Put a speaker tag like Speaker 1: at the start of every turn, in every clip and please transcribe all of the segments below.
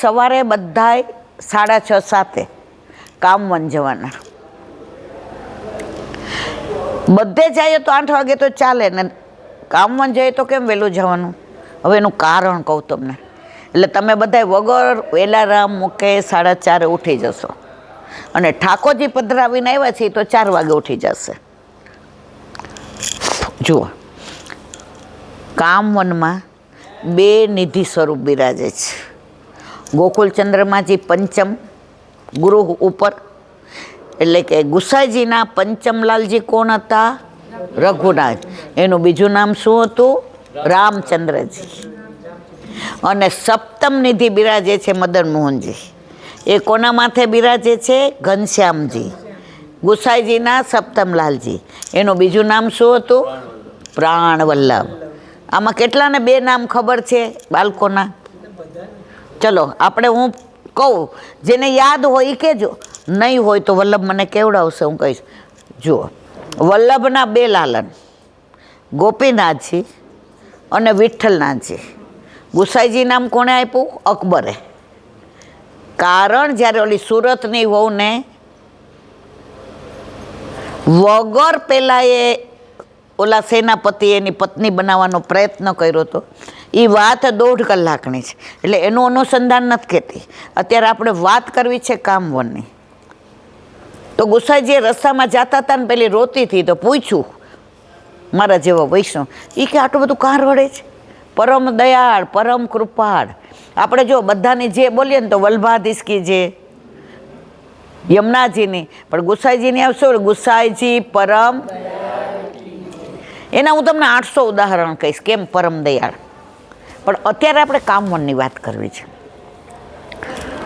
Speaker 1: સવારે બધાય 6:30-7 કામવન જવાના. બધે જઈએ તો 8 વાગે તો ચાલે ને, કામવન જઈએ તો કેમ વહેલું જવાનું? હવે એનું કારણ કહું તમને. એટલે તમે બધાય વગર એલાર્મ મૂકે 4:30 ઉઠી જશો, અને ઠાકોરજી પધરાવીને આવ્યા છે તો 4 વાગે ઉઠી જશે. જુઓ, કામવનમાં 2 નિધિ સ્વરૂપ બિરાજે છે. ગોકુલચંદ્રમાજી પંચમ ગૃહ ઉપર, એટલે કે ગુસાઈજીના પંચમલાલજી કોણ હતા? રઘુનાથ. એનું બીજું નામ શું હતું? રામચંદ્રજી. અને સપ્તમ નિધિ બિરાજે છે મદન મોહનજી. એ કોના માથે બિરાજે છે? ઘનશ્યામજી. ગુસાઈજીના સપ્તમલાલજી. એનું બીજું નામ શું હતું? પ્રાણવલ્લભ. આમાં કેટલાને 2 નામ ખબર છે બાળકોના? ચલો આપણે, હું કહું, જેને યાદ હોય એ કહેજો, નહીં હોય તો વલ્લભ મને કેવડાવશે, હું કહીશ. જુઓ, વલ્લભના 2 લાલન, ગોપીનાથજી અને વિઠ્ઠલનાથજી. ગુસાઈજી નામ કોણે આપ્યું? અકબરે. કારણ જ્યારે ઓલી સુરતની વહુને વગર પેલા એ ઓલા સેનાપતિ એની પત્ની બનાવવાનો પ્રયત્ન કર્યો હતો, એ વાત 1.5 કલાકની છે. એટલે એનું અનુસંધાન નથી કહેતી. અત્યારે આપણે વાત કરવી છે કામવનની. તો ગુસાઈજીએ રસ્તામાં જતા હતા ને પેલી રોતી હતી, તો પૂછ્યું મારા જેવો વૈષ્ણવ, એ કે આટલું બધું કાર વળે છે? પરમ દયાળ, પરમ કૃપાળ. આપણે જો બધાની જે બોલીએ ને તો વલ્ભાધીશ કી જે, યમુનાજીની, પણ ગુસાઈજીની આવશે ગુસાઈજી પરમ. એના હું તમને 800 ઉદાહરણ કહીશ કેમ પરમ દયાળ. પણ અત્યારે આપણે કામવનની વાત કરવી છે.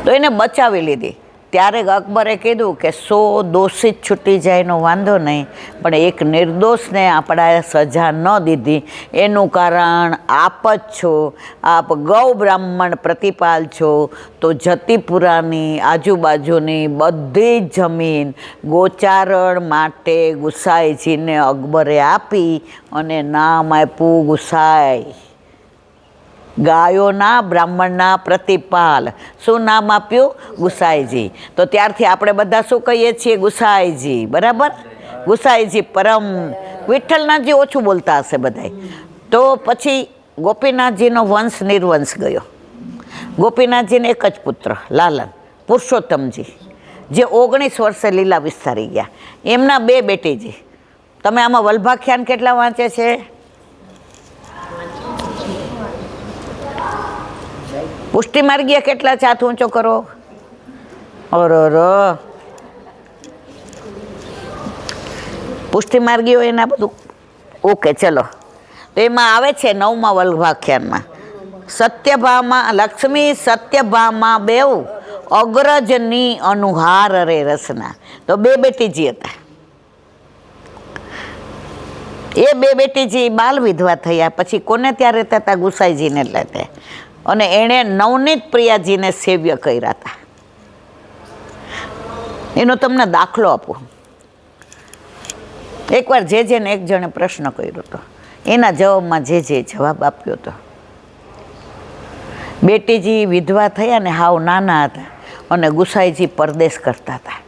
Speaker 1: તો એને બચાવી લીધી. ત્યારે અકબરે કીધું કે 100 દોષિત છૂટી જાય એનો વાંધો નહીં, પણ એક નિર્દોષને આપણે સજા ન દીધી એનું કારણ આપ જ છો. આપ ગૌ બ્રાહ્મણ પ્રતિપાલ છો, તો જતીપુરાની આજુબાજુની બધી જ જમીન ગોચારણ માટે ગુસાઈજીને અકબરે આપી અને નામ આપ્યું ગુસાઈ. ગાયોના બ્રાહ્મણના પ્રતિપાલ. શું નામ આપ્યું? ગુસાઈજી. તો ત્યારથી આપણે બધા શું કહીએ છીએ? ગુસાઈજી. બરાબર? ગુસાઈજી પરમ. વિઠ્ઠલનાથજી ઓછું બોલતા હશે બધાય. તો પછી ગોપીનાથજીનો વંશ નિર્વંશ ગયો. ગોપીનાથજીને એક જ પુત્ર લાલન, પુરુષોત્તમજી, જે 19 વર્ષે લીલા વિસ્તારી ગયા. એમના 2 બેટીજી. તમે આમાં વલ્ભાખ્યાન કેટલા વાંચે છે? પુષ્ટિ માર્ગીય કેટલા છે? હાથ ઊંચો કરો. અરર, પુષ્ટિ માર્ગીઓ એના બધું ઓકે. ચલો, તો એમાં આવે છે 9મા વલ્ભાખ્યાનમાં, સત્યભામા લક્ષ્મી સત્યભામા બેવ અગ્રજની અનુહાર રે રસના. તો 2 બેટીજી હતા. એ 2 બેટીજી બાલ વિધવા થયા. પછી કોને ત્યાં રહેતા હતા? ગુસાઈજીને લેતા. અને એણે નવનીત પ્રિયાજીને સેવ્ય કર્યા હતા. એનો તમને દાખલો આપું. એકવાર જેને એક જણે પ્રશ્ન કર્યો હતો, એના જવાબમાં જે જવાબ આપ્યો હતો. બેટીજી વિધવા થયા ને હાવ નાના હતા, અને ગુસાઈજી પરદેશ કરતા હતા.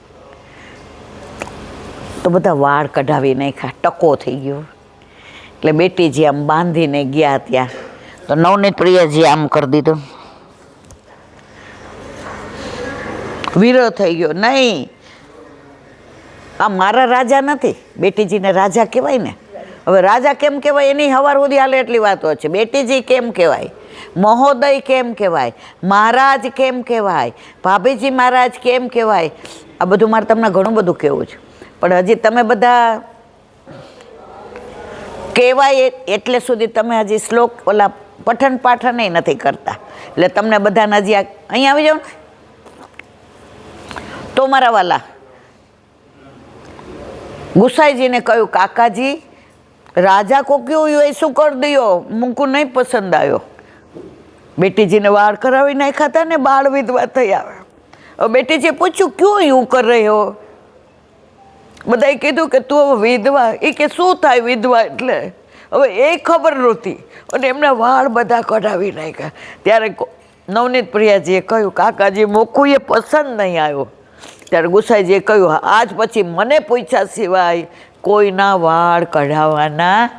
Speaker 1: તો બધા વાળ કઢાવી નાખ્યા, ટકો થઈ ગયો. એટલે બેટીજી આમ બાંધીને ગયા ત્યાં, તો નવનીત પ્રિયાજી આમ કરી દીધું, વિરોહ થઈ ગયો. નહીં, આ મારા રાજા નથી. બેટીજીને રાજા કહેવાય ને. હવે રાજા કેમ કહેવાય એની હવાર સુધી હાલે એટલી વાતો છે. બેટીજી કેમ કહેવાય? મહોદય કેમ કહેવાય? મહારાજ કેમ કહેવાય? ભાભીજી મહારાજ કેમ કહેવાય? આ બધું મારે તમને ઘણું બધું કહેવું છે, પણ હજી તમે બધા કહેવાય એટલે સુધી તમે હજી શ્લોક ઓલા પઠન પાઠન નથી કરતા. એટલે તમને બધાને હજી અહીંયા આવી જાઓ ને. તો મારા વાલા, ગુસાઈજીને કહ્યું, કાકાજી રાજા કો ક્યું એ શું કરી દયો, મુંકુ નહીં પસંદ આવ્યો. બેટીજીને વાળ કરાવી નાખ્યા હતા ને, બાળ વિધવા થયા. હવે બેટીજીએ પૂછ્યું, ક્યું યું કર રહ્યો? બધાએ કીધું કે તું હવે વિધવા. એ કે શું થાય વિધવા એટલે? હવે એ ખબર નહોતી, અને એમના વાળ બધા કઢાવી નાખ્યા. ત્યારે નવનીત પ્રિયાજીએ કહ્યું કાકાજી મોકું એ પસંદ નહીં આવ્યો. ત્યારે ગુસાઈજીએ કહ્યું આજ પછી મને પૂછ્યા સિવાય કોઈના વાળ કઢાવવાના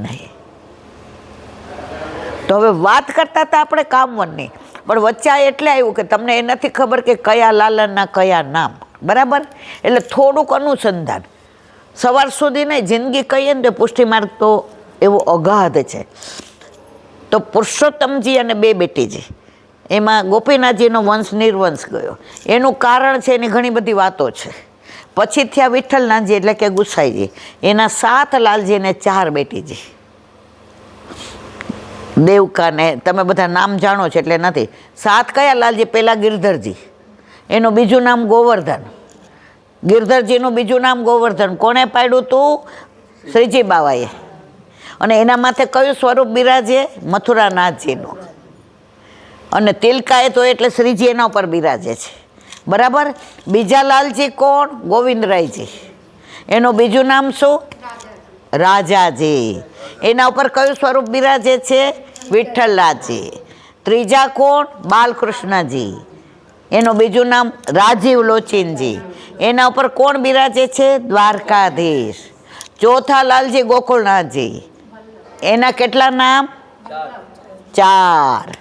Speaker 1: નહીં. તો હવે વાત કરતા હતા આપણે કામવનની, પણ વચ્ચે એટલે આવ્યું કે તમને એ નથી ખબર કે કયા લાલનના કયા નામ, બરાબર? એટલે થોડુંક અનુસંધાન સવાર સુધી નહીં, જિંદગી કહીએ ને તો પુષ્ટિમાર્ગ તો એવો અગાધ છે. તો પુરુષોત્તમજી અને બે બેટીજી, એમાં ગોપીનાથજીનો વંશ નિર્વંશ ગયો. એનું કારણ છે એની ઘણી બધી વાતો છે. પછી થયા વિઠ્ઠલનાથજી એટલે કે ગુસાઈજી, એના 7 લાલજી ને 4 બેટીજી. દેવકાને તમે બધા નામ જાણો છો એટલે નથી. 7 કયા લાલજી? પહેલા ગિરધરજી, એનું બીજું નામ ગોવર્ધન. ગિરધરજીનું બીજું નામ ગોવર્ધન કોણે પાડ્યું હતું? શ્રીજી બાવાએ. અને એના માથે કયું સ્વરૂપ બિરાજે? મથુરાનાથજીનું. અને તિલકાએ તો એટલે શ્રીજી એના ઉપર બિરાજે છે, બરાબર? બીજા લાલજી કોણ? ગોવિંદરાયજી. એનું બીજું નામ શું? રાજાજી. એના ઉપર કયું સ્વરૂપ બિરાજે છે? વિઠ્ઠલનાથજી. ત્રીજા કોણ? બાલકૃષ્ણજી. એનું બીજું નામ રાજીવ લોચીનજી. એના ઉપર કોણ બિરાજે છે? દ્વારકાધીશ. ચોથા લાલજી ગોકુળનાથજી. એના કેટલા નામ? 4.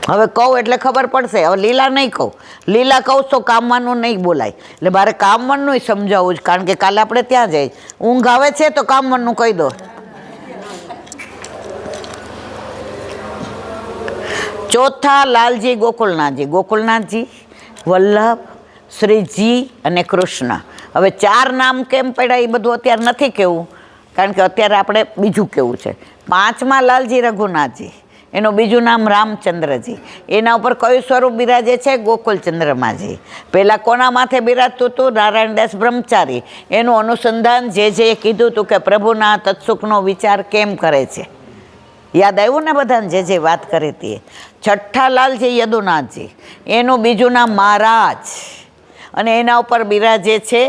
Speaker 1: હવે કહું એટલે ખબર પડશે. હવે લીલા નહીં કહું, લીલા કહું તો કામવાનું નહીં બોલાય. એટલે મારે કામવાનું સમજાવવું જ, કારણ કે કાલે આપણે ત્યાં જઈએ. ઊંઘ આવે છે તો કામવાનું કહી દો. ચોથા લાલજી ગોકુળનાથજી. ગોકુળનાથજી, વલ્લભ, શ્રીજી અને કૃષ્ણ. હવે 4 નામ કેમ પડ્યા એ બધું અત્યારે નથી કહેવું, કારણ કે અત્યારે આપણે બીજું કહેવું છે. 5મા લાલજી રઘુનાથજી. એનું બીજું નામ રામચંદ્રજી. એના ઉપર કયું સ્વરૂપ બિરાજે છે? ગોકુલચંદ્રમાજી. પહેલાં કોના માથે બિરાજતું હતું? નારાયણદાસ બ્રહ્મચારી. એનું અનુસંધાન જે કીધું હતું કે પ્રભુના તત્સુખનો વિચાર કેમ કરે છે. યાદ આવ્યું ને બધાને જે વાત કરી હતી? 6ઠ્ઠા લાલજી યદુનાથજી. એનું બીજું નામ મહારાજ. અને એના ઉપર બિરાજે છે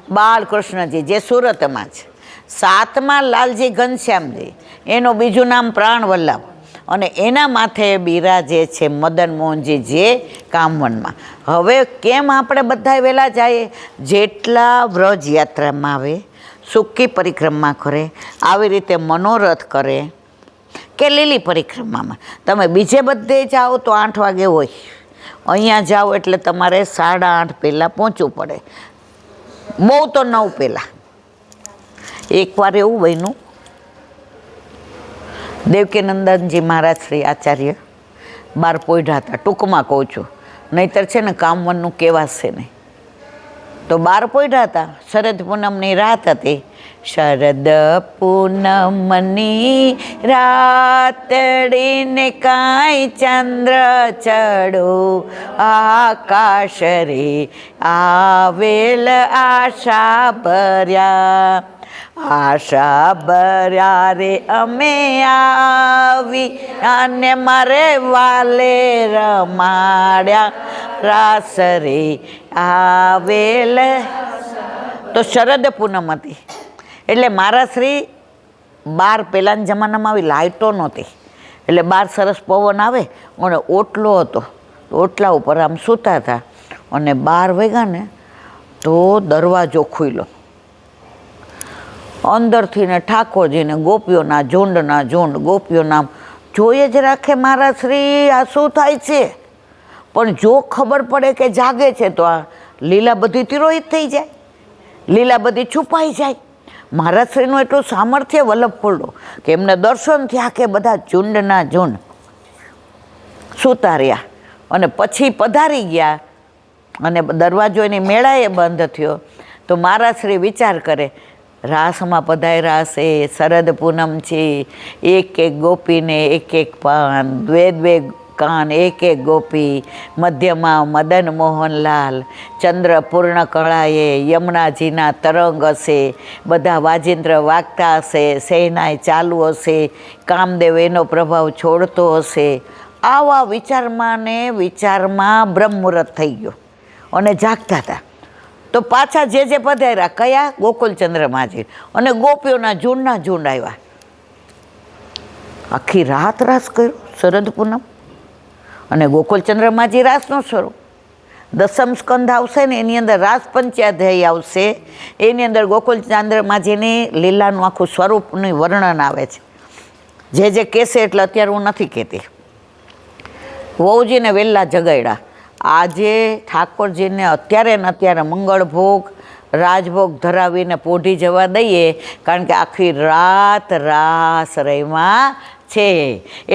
Speaker 1: બાલકૃષ્ણજી, જે સુરતમાં છે. 7મા લાલજી ઘનશ્યામજી. એનું બીજું નામ પ્રાણવલ્લભ. અને એના માથે બિરાજે છે મદન મોહનજી, જે કામવનમાં. હવે કેમ આપણે બધા વહેલા જઈએ? જેટલા વ્રજ યાત્રામાં આવે, સૂકી પરિક્રમા કરે, આવી રીતે મનોરથ કરે કે લીલી પરિક્રમામાં, તમે બીજે બધે જાઓ તો 8 વાગે હોય. અહીંયા જાઓ એટલે તમારે 8:30 પહેલાં પહોંચવું પડે, બહુ તો 9 પહેલાં. એકવાર એવું બન્યું, દેવકીનંદનજી મહારાજ શ્રી આચાર્ય બહાર પોઢ્યા હતા. ટૂંકમાં કહું છું, નહીંતર છે ને કામવનનું કહેવાશે નહીં. તો બહાર પોઢ્યા હતા, શરદ પૂનમની રાત હતી. શરદ પૂનમની રાતડીને કાંઈ ચંદ્ર ચડો આકાશ રે, આવેલ આશા ભર્યા. આશા ભર્યા રે અમે આવી, અને મારે વાલે રમાડ્યા રાસ રે આવેલ. તો શરદ પૂનમ હતી. એટલે મારા શ્રી બાર પહેલાંના જમાનામાં આવી લાઇટો નહોતી, એટલે બહાર સરસ પવન આવે અને ઓટલો હતો. ઓટલા ઉપર આમ સૂતા હતા અને 12 વાગ્યા ને તો દરવાજો ખુલ્લો. અંદરથી ને ઠાકોરજીને ગોપીઓના ઝુંડ ગોપીઓના જોઈએ જ રાખે મારા શ્રી આ શું થાય છે. પણ જો ખબર પડે કે જાગે છે તો આ લીલા બધી તિરોહિત થઈ જાય, લીલા બધી છુપાઈ જાય. મહારાજ શ્રીનું એટલું સામર્થ્ય વલ્લભપુરનું કે એમને દર્શન થયા કે બધા ઝુંડના ઝુંડ સુતાર્યા અને પછી પધારી ગયા અને દરવાજો એની મેળાએ બંધ થયો. તો મહારાજ શ્રી વિચાર કરે, રાસમાં પધાર્યા છે, શરદ પૂનમ છે, એક એક ગોપીને એક એક પાન, દ્વે કાન એક એક ગોપી, મધ્યમાં મદન મોહનલાલ, ચંદ્ર પૂર્ણ કળાએ, યમુનાજીના તરંગ હશે, બધા વાજિંત્ર વાગતા હશે, સહેનાઈ ચાલુ હશે, કામદેવ એનો પ્રભાવ છોડતો હશે. આવા વિચારમાં ને વિચારમાં બ્રહ્મમુહૂર્ત થઈ ગયો અને જાગતા હતા. તો પાછા જે પધાર્યા કયા? ગોકુલચંદ્રમાજી. અને ગોપીઓના ઝુંડ આવ્યા. આખી રાત રાસ કર્યો શરદ પૂનમ. અને ગોકુલચંદ્રમાજી રાસનું સ્વરૂપ. દસમ સ્કંદ આવશે ને એની અંદર રાસ પંચાધ્યાય આવશે, એની અંદર ગોકુલચંદ્રમાજીની લીલાનું આખું સ્વરૂપનું વર્ણન આવે છે. જે કહેશે એટલે અત્યારે હું નથી કહેતી. વહુજીને વહેલા જગાડ્યા. આજે ઠાકોરજીને અત્યારે ને અત્યારે મંગળ ભોગ રાજભોગ ધરાવીને પોઢી જવા દઈએ, કારણ કે આખી રાત રાસ રહીમાં છે.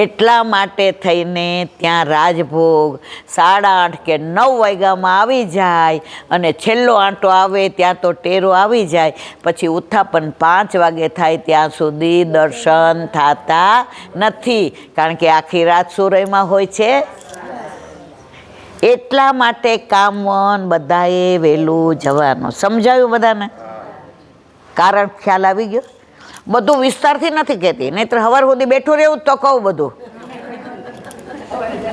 Speaker 1: એટલા માટે થઈને ત્યાં રાજભોગ 8:30 કે 9 વાગ્યામાં આવી જાય અને છેલ્લો આંટો આવે ત્યાં તો ટેરો આવી જાય. પછી ઉત્થાપન 5 વાગે થાય ત્યાં સુધી દર્શન થતા નથી, કારણ કે આખી રાત સુરઈમાં હોય છે. એટલા માટે કામવન બધાએ વહેલું જવાનું. સમજાયું બધાને? કારણ ખ્યાલ આવી ગયો? બધું વિસ્તારથી નથી કહેતી, નહીંતર સવાર સુધી બેઠું રહેવું તો કહું બધું.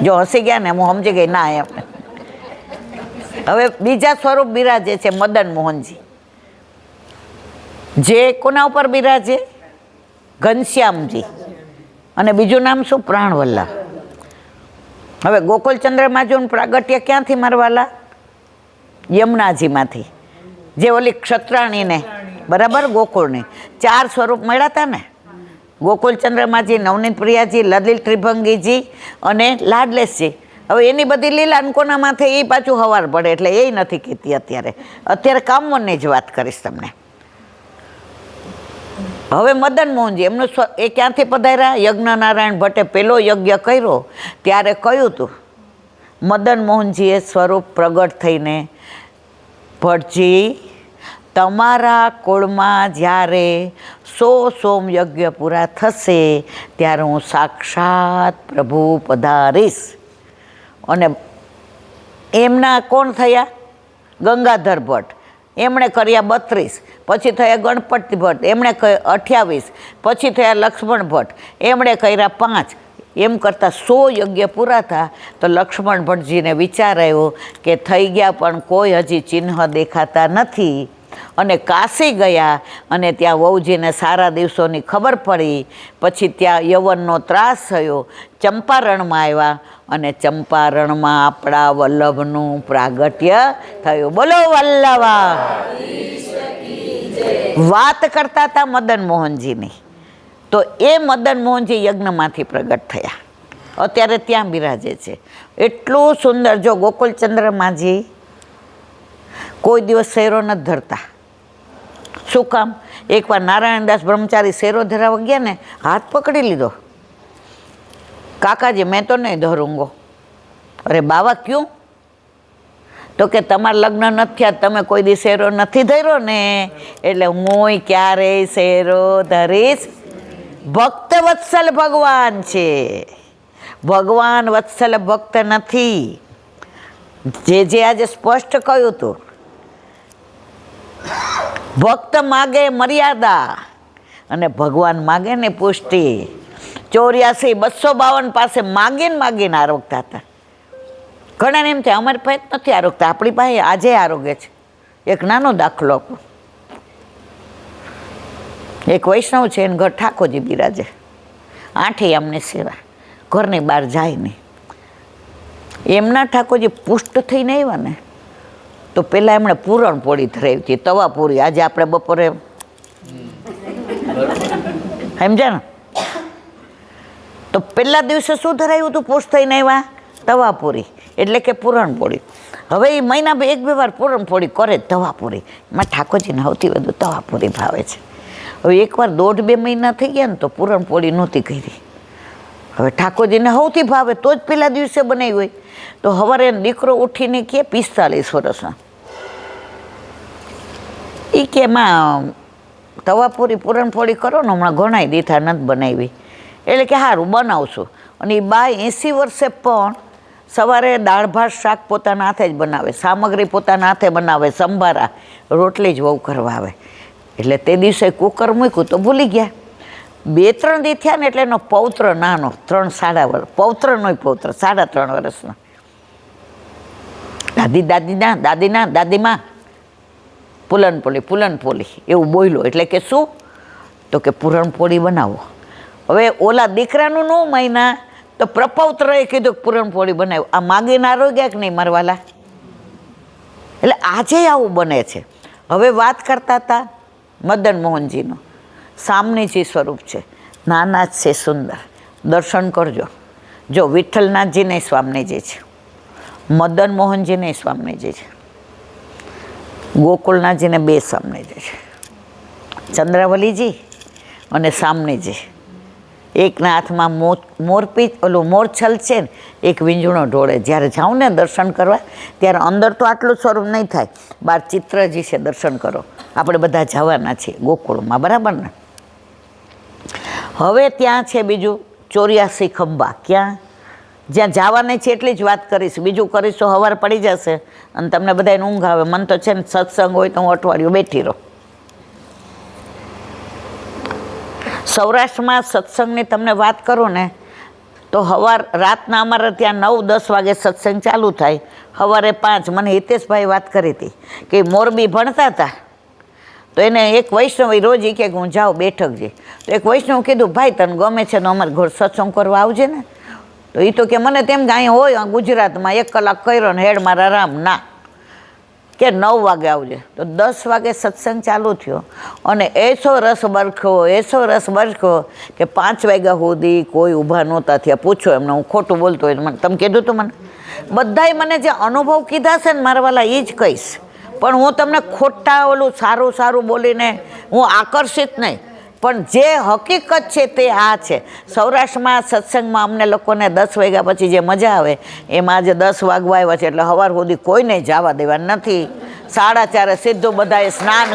Speaker 1: જો હસી ગયા ને હું સમજી ગઈ ના એમ. હવે બીજા સ્વરૂપ બિરાજે છે મદન મોહનજી. જે કોના ઉપર બિરાજે? ઘનશ્યામજી. અને બીજું નામ શું? પ્રાણવલ્લભ. હવે ગોકુલચંદ્રમાજીનું પ્રાગટ્ય ક્યાંથી મારવાલા? યમુનાજીમાંથી. જે ઓલી ક્ષત્રાણીને બરાબર ગોકુળની 4 સ્વરૂપ મળ્યા હતા ને, ગોકુલચંદ્રમાજી, નવનીત પ્રિયાજી, લલિત ત્રિભંગીજી અને લાડલેશજી. હવે એની બધી લીલા કોના માથે એ પાછું હવાર પડે, એટલે એ નથી કહેતી અત્યારે. અત્યારે કામવનની જ વાત કરીશ તમને. હવે મદન મોહનજી એમનું એ ક્યાંથી પધાર્યા? યજ્ઞનારાયણ ભટ્ટે પેલો યજ્ઞ કર્યો ત્યારે કહ્યું હતું મદન મોહનજીએ સ્વરૂપ પ્રગટ થઈને, ભટ્ટજી તમારા કુળમાં જ્યારે 100 સોમયજ્ઞ પૂરા થશે ત્યારે હું સાક્ષાત પ્રભુ પધારીશ. અને એમના કોણ થયા? ગંગાધર ભટ્ટ. એમણે કર્યા 32. પછી થયા ગણપતિ ભટ્ટ, એમણે 28. પછી થયા લક્ષ્મણ ભટ્ટ, એમણે કર્યા 5. એમ કરતાં 100 યજ્ઞ પૂરા થયા તો લક્ષ્મણ ભટ્ટજીને વિચાર આવ્યો કે થઈ ગયા પણ કોઈ હજી ચિહ્ન દેખાતા નથી. અને કાશી ગયા અને ત્યાં વહુજીને સારા દિવસોની ખબર પડી. પછી ત્યાં યવનનો ત્રાસ થયો. ચંપારણમાં આવ્યા અને ચંપારણમાં આપણા વલ્લભનું પ્રાગટ્ય થયું. બોલો વલ્લભા. વાત કરતા હતા મદન મોહનજીની, તો એ મદન મોહનજી યજ્ઞમાંથી પ્રગટ થયા. અત્યારે ત્યાં બિરાજે છે. એટલું સુંદર. જો ગોકુલચંદ્રમાજી કોઈ દિવસ શેરો નથી ધરતા. શું કામ? એકવાર નારાયણદાસ બ્રહ્મચારી શેરો ધરાવવા ગયા ને, હાથ પકડી લીધો. કાકાજી મેં તો નહીં ધરુંગો. અરે બાવા ક્યું? તો કે તમારા લગ્ન નથી થયા, તમે કોઈ દી શેરો નથી ધર્યો ને, એટલે હું ક્યારેય શેરો ધરીશ. ભક્ત વત્સલ ભગવાન છે, ભગવાન વત્સલ ભક્ત નથી. જે આજે સ્પષ્ટ કહ્યું હતું, ભક્ત માગે મર્યાદા અને ભગવાન માગે ને પુષ્ટિ. 84, 252 પાસે માગીને આરોગતા હતા. ઘણાને એમ થાય અમારી પાસે નથી આરોગતા, આપણી પાસે આજે આરોગે છે. એક નાનો દાખલો આપો. એક વૈષ્ણવ છે, એને ઘર ઠાકોરજી બિરાજે. 8 અમને સેવા, ઘરની બહાર જાય નહીં. એમના ઠાકોરજી પુષ્ટ થઈને આવ્યા ને, તો પહેલાં એમણે પૂરણપોળી ધરાવી હતી, તવા પૂરી. આજે આપણે બપોરે સમજ્યા ને, તો પહેલા દિવસે શું ધરાવ્યું હતું? પુષ્ટ થઈને આવ્યા, તવા પૂરી, એટલે કે પૂરણપોળી. હવે એ મહિના 1-2 વાર પૂરણપોળી કરે, તવા પૂરી. એમાં ઠાકોરજીને સૌથી વધુ તવા પૂરી ભાવે છે. હવે એકવાર 1.5-2 મહિના થઈ ગયા ને, તો પૂરણપોળી નહોતી કરી. હવે ઠાકોરજીને સૌથી ભાવે તો જ પહેલા દિવસે બનાવી હોય. તો સવારે દીકરો ઉઠીને કે 45 વર્ષના, એ કે માં તવાપૂરી પૂરણપોળી કરો ને, હમણાં ઘણાય દીઠા નથી બનાવી. એટલે કે સારું બનાવશું. અને એ બા 80 વર્ષે પણ સવારે દાળ ભાત શાક પોતાના હાથે જ બનાવે, સામગ્રી પોતાના હાથે બનાવે, સંભારા, રોટલી જ વહુ કરવા આવે. એટલે તે દિવસે કુકર મૂક્યું તો ભૂલી ગયા. 2-3 દી થયા ને એટલે એનો પૌત્ર નાનો, 3-4 વર્ષ, પૌત્રનો પૌત્ર 3.5 વર્ષનો, દાદીમાં પુલનપોળી એવું બોલ્યો. એટલે કે શું? તો કે પૂરણપોળી બનાવો. હવે ઓલા દીકરાનું 9 મહિના તો પ્રપૌત્રએ કીધું કે પૂરણપોળી બનાવ્યું. આ માગીને આરોગ્યા કે નહીં મારવાલા? એટલે આજે આવું બને છે. હવે વાત કરતા હતા મદન મોહનજીનો. સામનેજી સ્વરૂપ છે, નાના જ છે, સુંદર. દર્શન કરજો. જો વિઠ્ઠલનાથજીને સ્વામીજી છે, મદન મોહનજીને સ્વામીજી છે, ગોકુળનાથજીને બે સ્વામીજી છે, ચંદ્રાવલીજી અને સામનેજી. એકના હાથમાં મોરપીચ ઓલું મોરછલ છે ને, એક વીંજણો ઢોળે. જ્યારે જાઉં ને દર્શન કરવા ત્યારે અંદર તો આટલું સ્વરૂપ નહીં થાય, બાર ચિત્રજી છે, દર્શન કરો. આપણે બધા જવાના છીએ ગોકુળમાં, બરાબર ને? હવે ત્યાં છે બીજું 84 ખંભા. ક્યાં? જ્યાં જવાને છે એટલી જ વાત કરીશ, બીજું કરીશ તો સવાર પડી જશે અને તમને બધાને ઊંઘ આવે. મન તો છે ને સત્સંગ હોય તો હું અઠવાડિયું બેઠી રહું. સૌરાષ્ટ્રમાં સત્સંગની તમને વાત કરું ને તો રાતના અમારે ત્યાં 9-10 વાગે સત્સંગ ચાલુ થાય, સવારે 5. મને હિતેશભાઈ વાત કરી હતી કે મોરબી ભણતા હતા તો એને એક વૈષ્ણવ રોજ એ કે હું જાઉં બેઠકજી. તો એક વૈષ્ણવ કીધું ભાઈ તને ગમે છે તો અમારે ઘર સત્સંગ કરવા આવજે ને. તો એ તો કે મને તેમ કે અહીં હોય ગુજરાતમાં 1 કલાક કર્યો ને હેડ મારા રામ. ના, કે 9 વાગે આવજે. તો 10 વાગે સત્સંગ ચાલુ થયો અને એસો રસ બરખ્યો કે 5 વાગ્યા સુધી કોઈ ઊભા નહોતા થયા. પૂછો એમને, હું ખોટું બોલતો હોય મને તમે કીધું તું મને. બધાએ મને જે અનુભવ કીધા છે ને મારા વાલા એ જ કહીશ, પણ હું તમને ખોટા ઓલું સારું બોલીને હું આકર્ષિત નહીં, પણ જે હકીકત છે તે આ છે. સૌરાષ્ટ્રમાં સત્સંગમાં અમને લોકોને 10 વાગ્યા પછી જે મજા આવે એમાં આજે 10 વાગવા આવ્યા છે એટલે સવાર સુધી કોઈને જવા દેવા નથી. 4:30 સીધું બધાએ સ્નાન